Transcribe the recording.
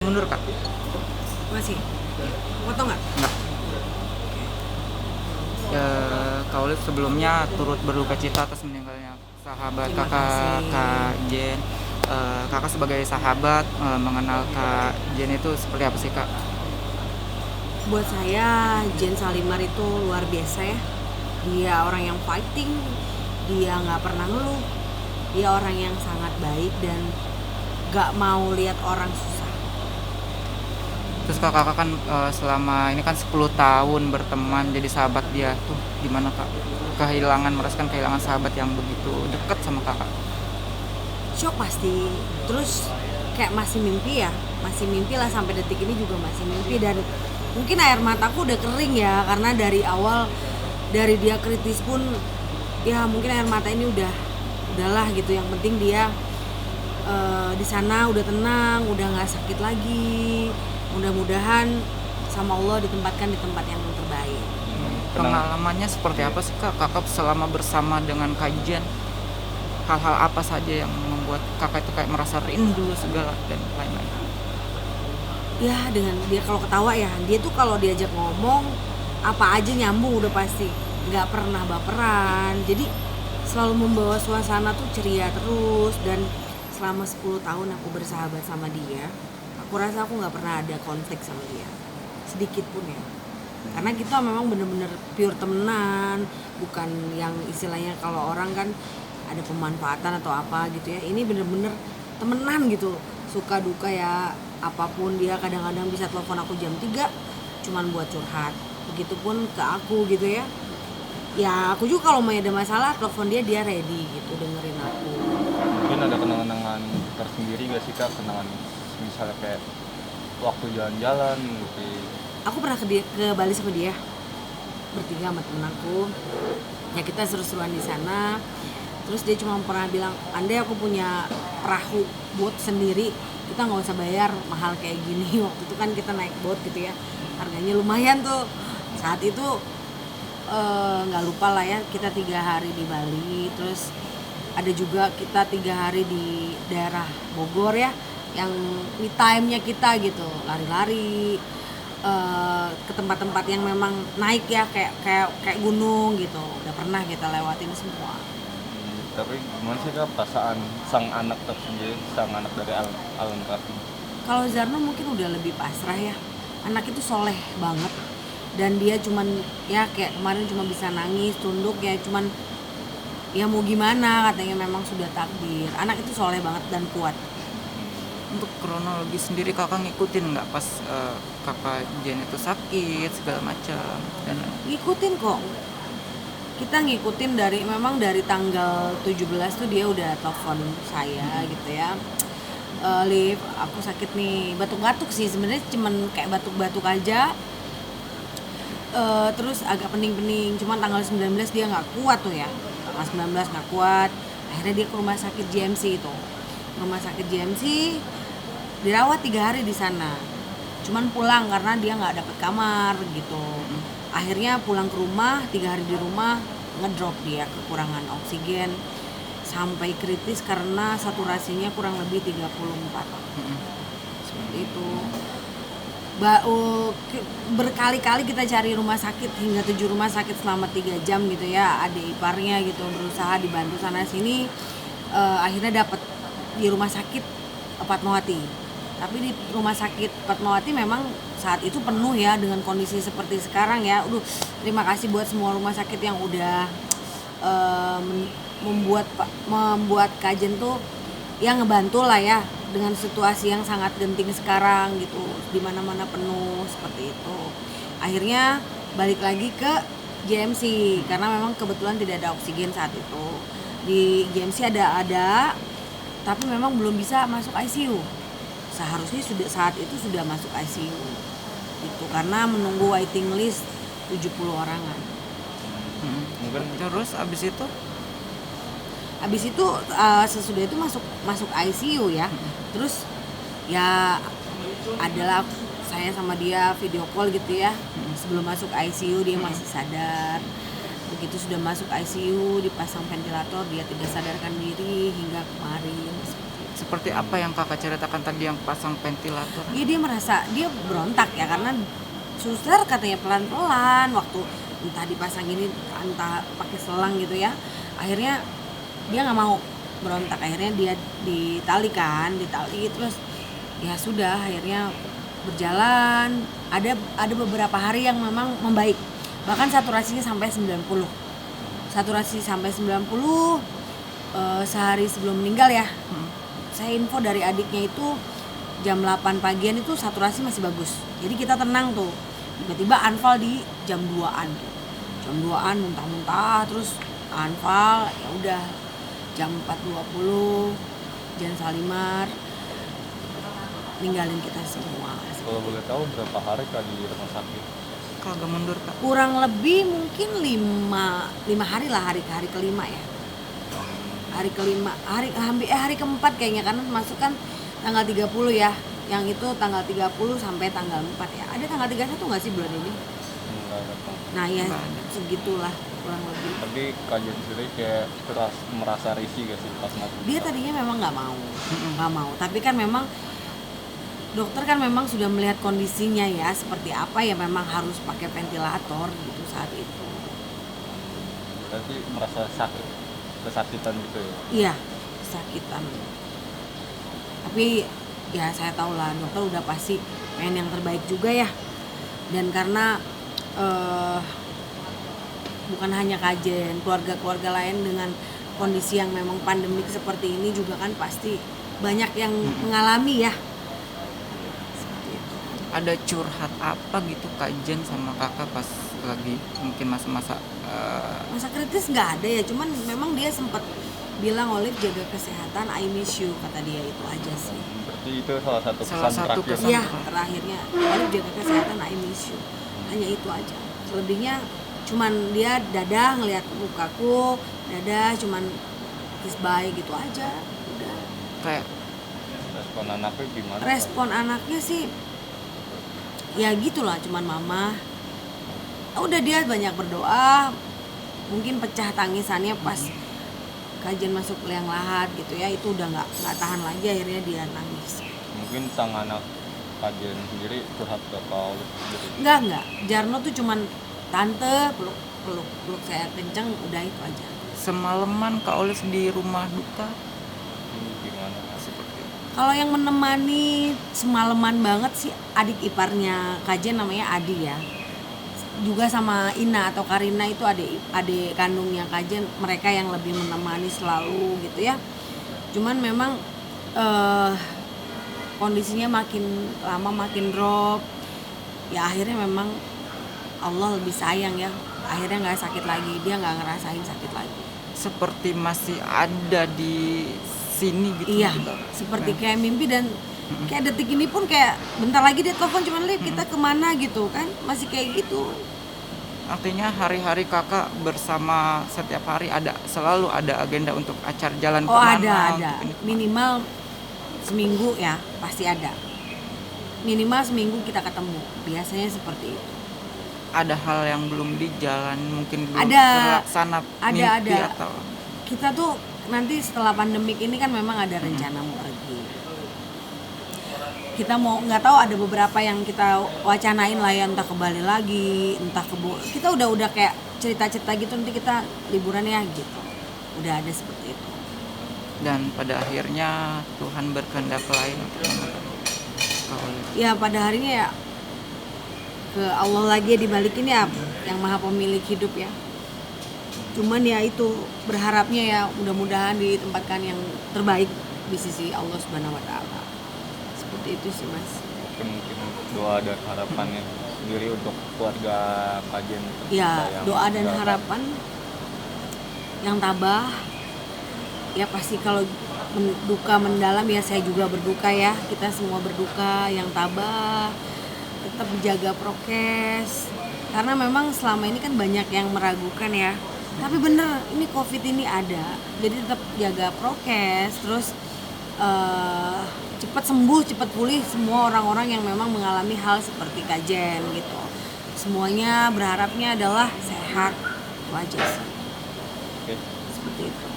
mundur Kak? Masih? Potong nggak? Enggak. Ya, Kak Olive sebelumnya turut berduka cita atas meninggalnya sahabat Terima kakak, kasih. Kak Jen. Kakak sebagai sahabat mengenal Kak Jen itu seperti apa sih Kak? Buat saya Jen Salimar itu luar biasa ya. Dia orang yang fighting, dia nggak pernah ngeluh, dia orang yang sangat baik dan nggak mau lihat orang susah. Terus kakak kan selama ini kan 10 tahun berteman jadi sahabat dia tuh gimana Kak? Merasakan kehilangan sahabat yang begitu dekat sama kakak. Shock pasti, terus kayak masih mimpi ya, masih mimpi lah sampai detik ini juga masih mimpi. Dan mungkin air mataku udah kering ya, karena dari awal, dari dia kritis pun ya mungkin air mata ini udahlah gitu. Yang penting dia di sana udah tenang, udah nggak sakit lagi. Mudah-mudahan sama Allah ditempatkan di tempat yang terbaik. Pengalamannya seperti apa sih Kak? Kakak selama bersama dengan Kak Jen, hal-hal apa saja yang membuat kakak itu kayak merasa rindu segala dan lain-lain? Ya dengan dia kalau ketawa ya, dia tuh kalau diajak ngomong apa aja nyambung udah pasti, nggak pernah baperan. Jadi selalu membawa suasana tuh ceria terus. Dan selama 10 tahun aku bersahabat sama dia, aku rasa aku nggak pernah ada konflik sama dia sedikit pun ya. Karena kita memang bener-bener pure temenan, bukan yang istilahnya kalau orang kan ada pemanfaatan atau apa gitu ya. Ini bener-bener temenan gitu, suka duka ya apapun. Dia kadang-kadang bisa telepon aku jam 3 cuman buat curhat, begitupun ke aku gitu ya. Ya aku juga kalau mau ada masalah telepon dia ready gitu dengerin aku. Mungkin ada kenangan-kenangan tersendiri gak sih Kak? Kenangan misalnya kayak waktu jalan-jalan gitu. Aku pernah ke Bali sama dia bertiga sama temen aku. Ya kita seru-seruan di sana. Terus dia cuma pernah bilang, andai aku punya perahu boat sendiri, kita nggak usah bayar mahal kayak gini. Waktu itu kan kita naik boat gitu ya, harganya lumayan tuh. Saat itu nggak lupa lah ya, kita 3 hari di Bali. Terus ada juga kita 3 hari di daerah Bogor ya, yang me time-nya kita gitu, lari-lari ke tempat-tempat yang memang naik ya, kayak gunung gitu. Udah pernah kita lewatin semua. Tapi gimana sih Kak perasaan sang anak tersendiri, sang anak dari Alan Raffi? Kalau Zarno mungkin udah lebih pasrah ya. Anak itu soleh banget. Dan dia cuman ya kayak kemarin cuma bisa nangis, tunduk ya, cuman ya mau gimana, katanya memang sudah takdir. Anak itu soleh banget dan kuat. Untuk kronologi sendiri kakak ngikutin nggak pas kakak Jen itu sakit segala macam dan Ngikutin kok. Kita ngikutin memang dari tanggal 17 tuh dia udah telepon saya gitu ya. Liv, aku sakit nih, batuk-batuk sih sebenarnya, cuman kayak batuk-batuk aja. Terus agak pening-pening, cuman tanggal 19 dia nggak kuat tuh ya. Tanggal 19 nggak kuat, akhirnya dia ke rumah sakit JMC itu. Rumah sakit JMC dirawat 3 hari di sana. Cuman pulang karena dia nggak dapet kamar gitu. Akhirnya pulang ke rumah, 3 hari di rumah, ngedrop dia, kekurangan oksigen sampai kritis karena saturasinya kurang lebih 34. Seperti itu. Berkali-kali kita cari rumah sakit, hingga 7 rumah sakit selama 3 jam gitu ya. Adik iparnya gitu berusaha dibantu sana sini. Akhirnya dapat di rumah sakit Fatmawati. Tapi di rumah sakit Fatmawati memang saat itu penuh ya, dengan kondisi seperti sekarang ya. Terima kasih buat semua rumah sakit yang udah membuat kajian tuh yang ngebantu lah ya dengan situasi yang sangat genting sekarang gitu, di mana-mana penuh seperti itu. Akhirnya balik lagi ke JMC karena memang kebetulan tidak ada oksigen saat itu. Di JMC ada, tapi memang belum bisa masuk ICU. Seharusnya saat itu sudah masuk ICU itu karena menunggu waiting list 70 orangan. mungkin terus abis itu Sesudah itu masuk ICU ya. Terus ya adalah saya sama dia video call gitu ya. Sebelum masuk ICU dia masih sadar. Begitu sudah masuk ICU dipasang ventilator dia tidak sadarkan diri hingga kemarin. Seperti apa yang kakak ceritakan tadi yang pasang ventilator? Ya dia merasa dia berontak ya, karena suster katanya pelan-pelan, waktu entah dipasang gini entah pakai selang gitu ya, akhirnya dia nggak mau, berontak, akhirnya dia ditali terus ya sudah, akhirnya berjalan, ada beberapa hari yang memang membaik, bahkan saturasinya sampai 90, sehari sebelum meninggal ya. Saya info dari adiknya itu jam 8 pagian itu saturasi masih bagus. Jadi kita tenang tuh. Tiba-tiba anfal di jam 2-an. Jam 2-an muntah-muntah terus anfal, ya udah jam 4.20 Jan Salimar ninggalin kita semua. Kalau boleh tahu berapa hari Kak di rumah sakit? Kalau agak mundur kak. Kurang lebih mungkin 5 hari lah, hari kelima ya. Hari kelima, hari keempat kayaknya, karena masuk kan tanggal 30 ya. Yang itu tanggal 30 sampai tanggal 4 ya. Ada tanggal 31 nggak sih bulan ini? Enggak datang. Nah ya Nggak ada. segitulah kurang lebih. Tapi Kak Jen sendiri kayak merasa risih gak sih pas mau Dia tadinya memang nggak mau. Tapi kan memang dokter kan memang sudah melihat kondisinya ya seperti apa ya, memang harus pakai ventilator gitu saat itu. Berarti merasa kesakitan gitu ya? Iya, kesakitan. Tapi ya saya tahu lah dokter udah pasti pengen yang terbaik juga ya. Dan karena bukan hanya Kajen, keluarga-keluarga lain dengan kondisi yang memang pandemik seperti ini juga kan pasti banyak yang mengalami ya. Seperti itu. Ada curhat apa gitu Kak Jen sama kakak pas lagi mungkin masa-masa Masa kritis nggak ada ya, cuman memang dia sempat bilang, Olive jaga kesehatan, I miss you, kata dia, itu aja sih. Berarti itu salah satu Salah pesan satu terakhir. kesan. Iya, terakhirnya Olive jaga kesehatan, I miss you, hanya itu aja. Selebihnya cuman dia dadah ngelihat mukaku, dadah cuman kiss bye gitu aja, udah. kayak Respon anaknya gimana? Respon anaknya sih ya gitulah, cuman mama. Udah dia banyak berdoa, mungkin pecah tangisannya pas Kajen masuk liang lahat gitu ya, itu udah nggak tahan lagi, akhirnya dia nangis. Mungkin sang anak Kak Jen sendiri curhat ke Kak Olive sendiri. Enggak, Jarno tuh cuman tante peluk saya kenceng, udah itu aja. semalaman Kak Olive di rumah duka Ini gimana Kak? seperti itu. Kalau yang menemani semalaman banget sih adik iparnya Kajen, namanya Adi ya. Juga sama Ina atau Karina, itu adik kandungnya Kajen, mereka yang lebih menemani selalu gitu ya. Cuman memang kondisinya makin lama makin drop. Ya akhirnya memang Allah lebih sayang ya. Akhirnya nggak sakit lagi, dia nggak ngerasain sakit lagi. Seperti masih ada di sini gitu. Iya, gitu. seperti kayak mimpi, dan kayak detik ini pun kayak bentar lagi dia telepon, cuman Liv kita kemana gitu kan, masih kayak gitu. Artinya hari-hari kakak bersama setiap hari selalu ada agenda untuk acara jalan Oh kemana ada untuk ini kemana. minimal seminggu ya pasti ada, minimal seminggu kita ketemu, biasanya seperti itu. Ada hal yang belum di jalan, mungkin belum Ada. terlaksana Ada, mimpi ada. atau Kita tuh nanti setelah pandemik ini kan memang ada rencana mau pergi. Kita mau, nggak tahu, ada beberapa yang kita wacanain lah ya, entah ke Bali lagi, entah kita udah kayak cerita-cerita gitu, nanti kita liburan ya gitu, udah ada seperti itu. dan pada akhirnya Tuhan berkehendak lain untuk menemukan Kak Olive. Ya pada harinya ya ke Allah lagi ya, dibalikin ya, yang maha pemilik hidup ya. Cuman ya itu, berharapnya ya mudah-mudahan ditempatkan yang terbaik di sisi Allah Subhanahu wa Ta'ala. Seperti itu sih Mas. Mungkin doa dan harapannya sendiri untuk keluarga Kak Jen. Ya yang doa dan sudah- harapan yang tabah. Ya pasti kalau duka mendalam ya, saya juga berduka ya, kita semua berduka, yang tabah, tetap jaga prokes, karena memang selama ini kan banyak yang meragukan ya, tapi bener ini COVID ini ada, jadi tetap jaga prokes, terus cepat sembuh, cepat pulih semua orang-orang yang memang mengalami hal seperti Kajen gitu. Semuanya berharapnya adalah sehat, itu aja sih, Oke. seperti itu.